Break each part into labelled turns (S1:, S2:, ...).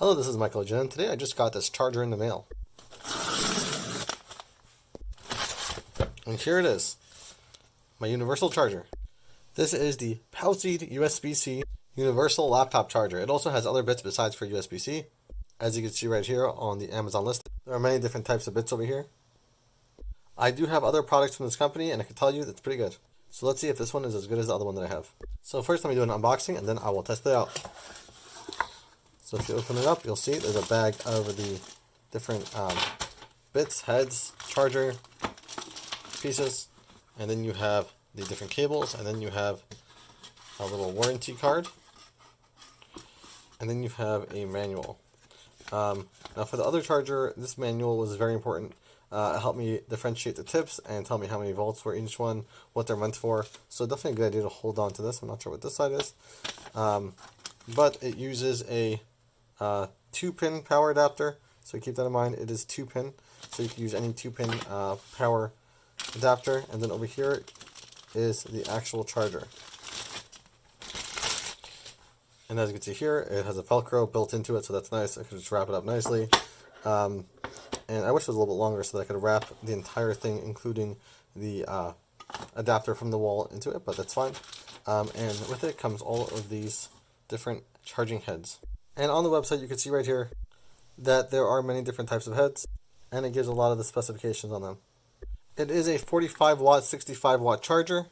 S1: Hello, this is Michael Jen. Today I just got this charger in the mail. And here it is, my universal charger. This is the Powseed USB-C universal laptop charger. It also has other bits besides for USB-C. As you can see right here on the Amazon list, there are many different types of bits over here. I do have other products from this company, and I can tell you that's pretty good. So let's see if this one is as good as the other one that I have. So first let me do an unboxing, and then I will test it out. So if you open it up, you'll see there's a bag of the different bits, heads, charger pieces, and then you have the different cables, and then you have a little warranty card, and then you have a manual. Now for the other charger, this manual was very important. It helped me differentiate the tips and tell me how many volts were each one, what they're meant for. So definitely a good idea to hold on to this. I'm not sure what this side is, but it uses a 2-pin power adapter, so keep that in mind. It is 2-pin, so you can use any 2-pin power adapter. And then over here is the actual charger. And as you can see here, it has a Velcro built into it, so that's nice. I can just wrap it up nicely. And I wish it was a little bit longer so that I could wrap the entire thing, including the adapter from the wall, into it, but that's fine. And with it comes all of these different charging heads. And on the website, you can see right here that there are many different types of heads, and it gives a lot of the specifications on them. It is a 45 watt, 65 watt charger.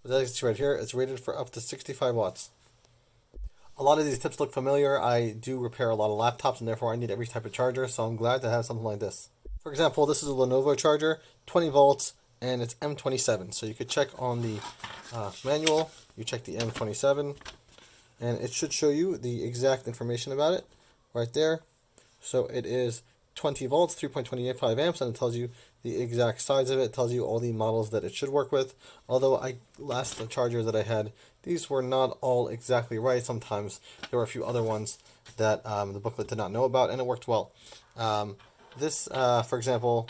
S1: But as you can see right here, it's rated for up to 65 watts. A lot of these tips look familiar. I do repair a lot of laptops, and therefore I need every type of charger, so I'm glad to have something like this. For example, this is a Lenovo charger, 20 volts, and it's M27. So you could check on the manual, you check the M27, and it should show you the exact information about it right there. So it is 20 volts, 3.285 amps, and it tells you the exact size of it. It tells you all the models that it should work with. Although the chargers that I had, these were not all exactly right. Sometimes there were a few other ones that the booklet did not know about, and it worked well. This, for example,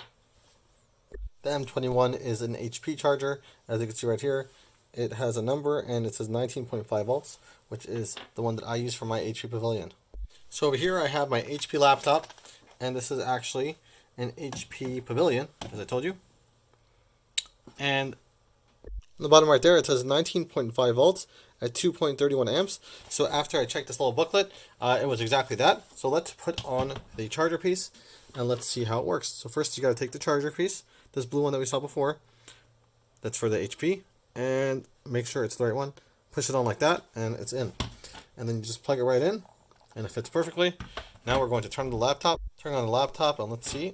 S1: the M21 is an HP charger. As you can see right here, it has a number, and it says 19.5 volts, which is the one that I use for my HP Pavilion. So over here I have my HP laptop, and this is actually an HP Pavilion, as I told you. And on the bottom right there, it says 19.5 volts at 2.31 amps. So after I checked this little booklet, it was exactly that. So let's put on the charger piece, and let's see how it works. So first you got to take the charger piece, this blue one that we saw before, that's for the HP, and make sure it's the right one. Push it on like that, and it's in. And then you just plug it right in, and it fits perfectly. Now we're going to turn on the laptop, and let's see.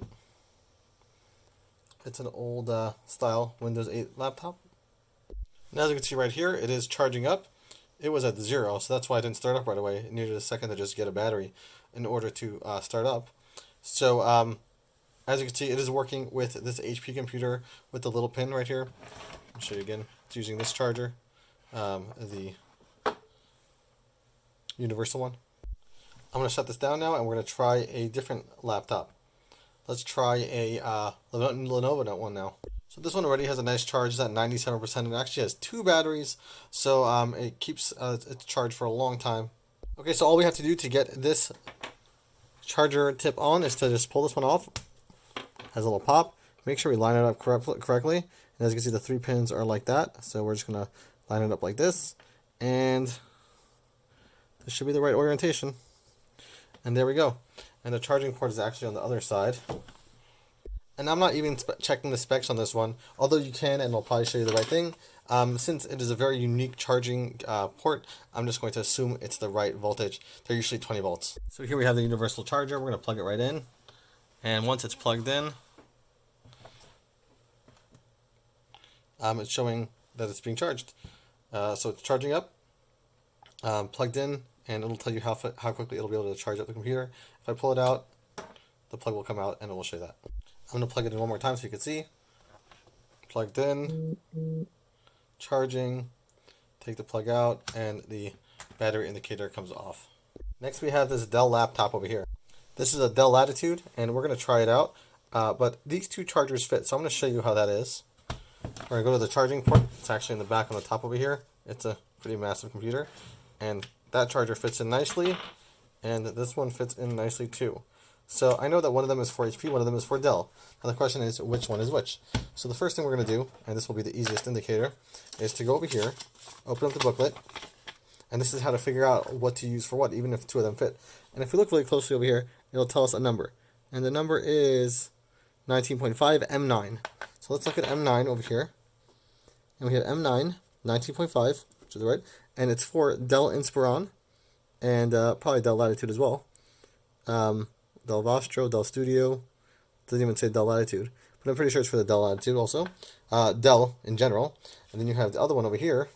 S1: It's an old style Windows 8 laptop. Now as you can see right here, it is charging up. It was at 0, so that's why I didn't start up right away. It needed a second to just get a battery in order to start up. So as you can see, it is working with this HP computer with the little pin right here. I'll show you again. It's using this charger, the universal one. I'm going to shut this down now, and we're going to try a different laptop. Let's try a Lenovo one now. So this one already has a nice charge. It's at 97%. It actually has 2 batteries, so it keeps its charge for a long time. Okay, so all we have to do to get this charger tip on is to just pull this one off. Has a little pop. Make sure we line it up correctly. And as you can see, the 3 pins are like that. So we're just going to line it up like this. And this should be the right orientation. And there we go. And the charging port is actually on the other side. And I'm not even checking the specs on this one, although you can, and I'll probably show you the right thing. Since it is a very unique charging port, I'm just going to assume it's the right voltage. They're usually 20 volts. So here we have the universal charger. We're going to plug it right in. And once it's plugged in, it's showing that it's being charged. So it's charging up, plugged in, and it'll tell you how quickly it'll be able to charge up the computer. If I pull it out, the plug will come out, and it will show that. I'm going to plug it in one more time so you can see. Plugged in, charging, take the plug out, and the battery indicator comes off. Next we have this Dell laptop over here. This is a Dell Latitude, and we're going to try it out. But these 2 chargers fit, so I'm going to show you how that is. We're going to go to the charging port. It's actually in the back on the top over here. It's a pretty massive computer, and that charger fits in nicely. and this one fits in nicely too. So I know that one of them is for HP, one of them is for Dell. Now the question is, which one is which? So the first thing we're going to do, and this will be the easiest indicator, is to go over here, open up the booklet, and this is how to figure out what to use for what, even if two of them fit. And if we look really closely over here, it'll tell us a number. And the number is 19.5 M9. So let's look at M9 over here. And we have M9, 19.5, which is right, and it's for Dell Inspiron, and probably Dell Latitude as well. Dell Vostro, Dell Studio, doesn't even say Dell Latitude, but I'm pretty sure it's for the Dell Latitude also. Dell in general, and then you have the other one over here,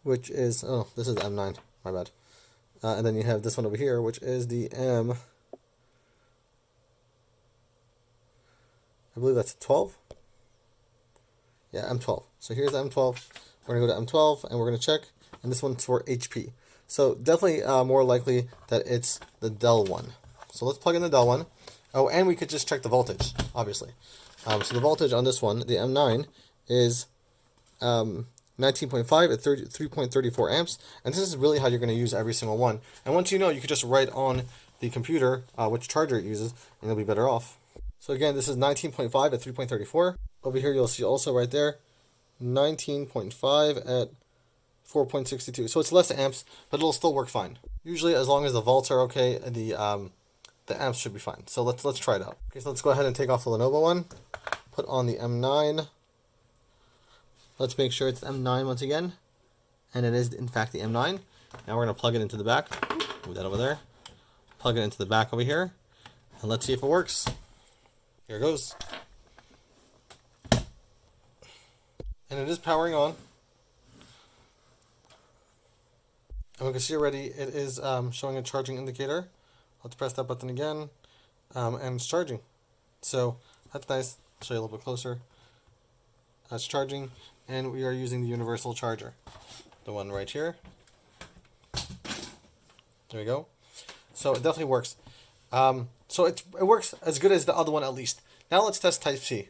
S1: which is, oh, this is M9, my bad. And then you have this one over here, which is the I believe that's 12. Yeah, M12. So here's the M12. We're going to go to M12, and we're going to check, and this one's for HP. So definitely more likely that it's the Dell one. So let's plug in the Dell one. Oh, and we could just check the voltage, obviously. So the voltage on this one, the M9, is 19.5 at 3.34 amps. And this is really how you're going to use every single one. And once you know, you could just write on the computer which charger it uses, and you'll be better off. So again, this is 19.5 at 3.34. Over here, you'll see also right there, 19.5 at 4.62. So it's less amps, but it'll still work fine. Usually, as long as the volts are okay, the amps should be fine. So let's try it out. Okay, so let's go ahead and take off the Lenovo one. Put on the M9. Let's make sure it's M9 once again, and it is in fact the M9. Now we're gonna plug it into the back. Move that over there. Plug it into the back over here, and let's see if it works. Here it goes. And it is powering on. And we can see already it is showing a charging indicator. Let's press that button again, and it's charging. So that's nice. I'll show you a little bit closer. That's charging, and we are using the universal charger, the one right here. There we go. So it definitely works. So it works as good as the other one at least. Now let's test Type-C.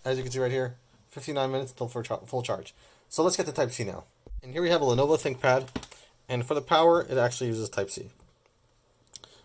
S1: As you can see right here, 59 minutes till full charge. So let's get to Type-C now. And here we have a Lenovo ThinkPad, and for the power, it actually uses Type-C,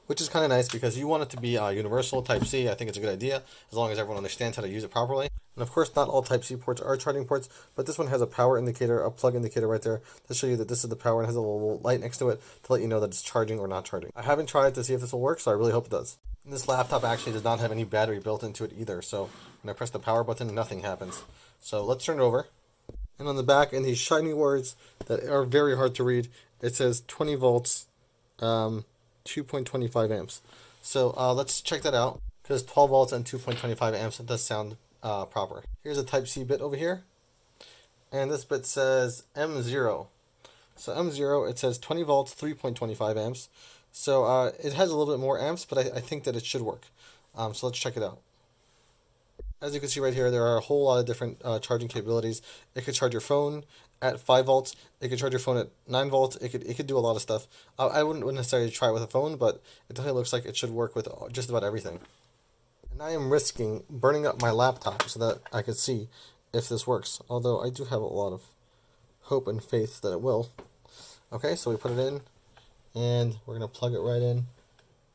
S1: which is kind of nice because you want it to be universal Type-C. I think it's a good idea as long as everyone understands how to use it properly. And of course, not all Type-C ports are charging ports, but this one has a power indicator, a plug indicator right there to show you that this is the power, and has a little light next to it to let you know that it's charging or not charging. I haven't tried to see if this will work, so I really hope it does. And this laptop actually does not have any battery built into it either, so when I press the power button, nothing happens. So let's turn it over. And on the back, in these shiny words that are very hard to read, it says 20 volts, 2.25 amps. So let's check that out, because 12 volts and 2.25 amps does sound proper. Here's a Type-C bit over here, and this bit says M0. So M0, it says 20 volts, 3.25 amps. So it has a little bit more amps, but I think that it should work. So let's check it out. As you can see right here, there are a whole lot of different charging capabilities. It could charge your phone at 5 volts. It could charge your phone at 9 volts. It could do a lot of stuff. I wouldn't necessarily try it with a phone, but it definitely looks like it should work with just about everything. And I am risking burning up my laptop so that I can see if this works, although I do have a lot of hope and faith that it will. Okay, so we put it in, and we're going to plug it right in.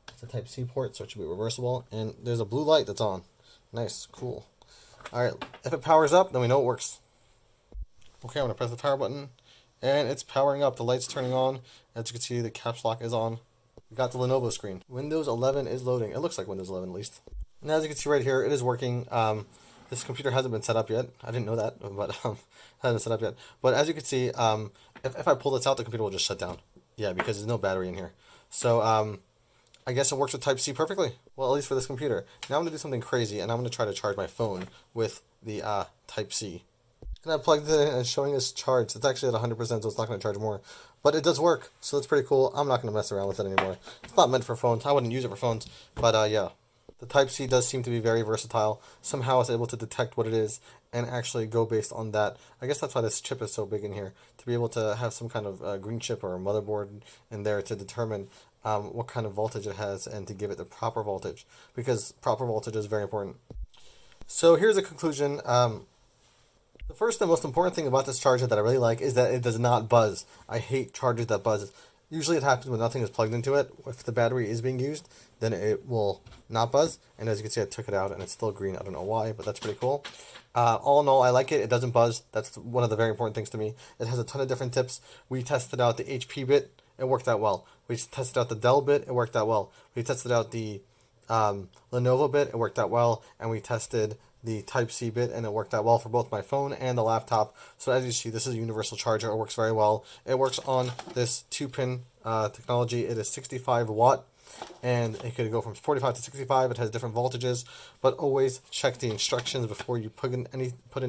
S1: It's a Type-C port, so it should be reversible, and there's a blue light that's on. Nice, cool. Alright, if it powers up, then we know it works. Okay, I'm going to press the power button, and it's powering up. The light's turning on. As you can see, the caps lock is on. We got the Lenovo screen. Windows 11 is loading. It looks like Windows 11 at least. And as you can see right here, it is working. This computer hasn't been set up yet. I didn't know that, but hasn't been set up yet. But as you can see, if I pull this out, the computer will just shut down. Yeah, because there's no battery in here. So, I guess it works with Type-C perfectly. Well, at least for this computer. Now I'm going to do something crazy, and I'm going to try to charge my phone with the Type-C. And I plugged it in, and it's showing us charged. It's actually at 100%, so it's not going to charge more. But it does work, so that's pretty cool. I'm not going to mess around with it anymore. It's not meant for phones. I wouldn't use it for phones. But yeah, the Type-C does seem to be very versatile. Somehow it's able to detect what it is and actually go based on that. I guess that's why this chip is so big in here, to be able to have some kind of green chip or a motherboard in there to determine what kind of voltage it has and to give it the proper voltage, because proper voltage is very important. So here's a conclusion. The first and most important thing about this charger that I really like is that it does not buzz. I hate chargers that buzz. Usually it happens when nothing is plugged into it. If the battery is being used, then it will not buzz. And as you can see, I took it out and it's still green. I don't know why, but that's pretty cool. All in all, I like it. It doesn't buzz. That's one of the very important things to me. It has a ton of different tips. We tested out the HP bit. It worked out well. We tested out the Dell bit. It worked out well. We tested out the Lenovo bit. It worked out well. And we tested the Type-C bit, and it worked out well for both my phone and the laptop. So as you see, this is a universal charger. It works very well. It works on this 2-pin technology. It is 65 watt, and it could go from 45 to 65. It has different voltages, but always check the instructions before you put in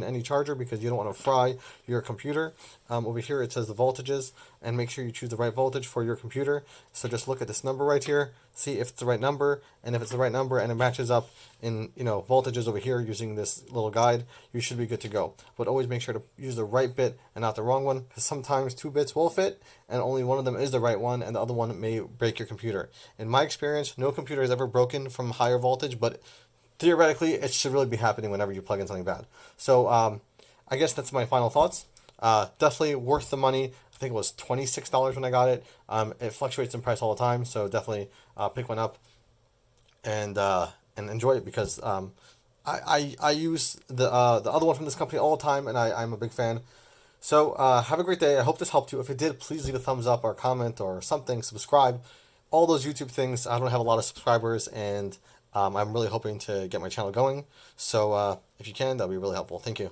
S1: any charger, because you don't want to fry your computer. Over here it says the voltages, and make sure you choose the right voltage for your computer. So just look at this number right here, see if it's the right number, and if it's the right number and it matches up in voltages over here using this little guide, you should be good to go. But always make sure to use the right bit and not the wrong one, because sometimes 2 bits will fit and only one of them is the right one, and the other one may break your computer. In my experience, no computer has ever broken from higher voltage, but theoretically it should really be happening whenever you plug in something bad. So I guess that's my final thoughts. Definitely worth the money. I think it was $26 when I got it. It fluctuates in price all the time, so definitely pick one up and enjoy it, because I use the other one from this company all the time, and I'm a big fan. So have a great day. I hope this helped you. If it did, please leave a thumbs up or comment or something. Subscribe. All those YouTube things. I don't have a lot of subscribers, and I'm really hoping to get my channel going. So if you can, that would be really helpful. Thank you.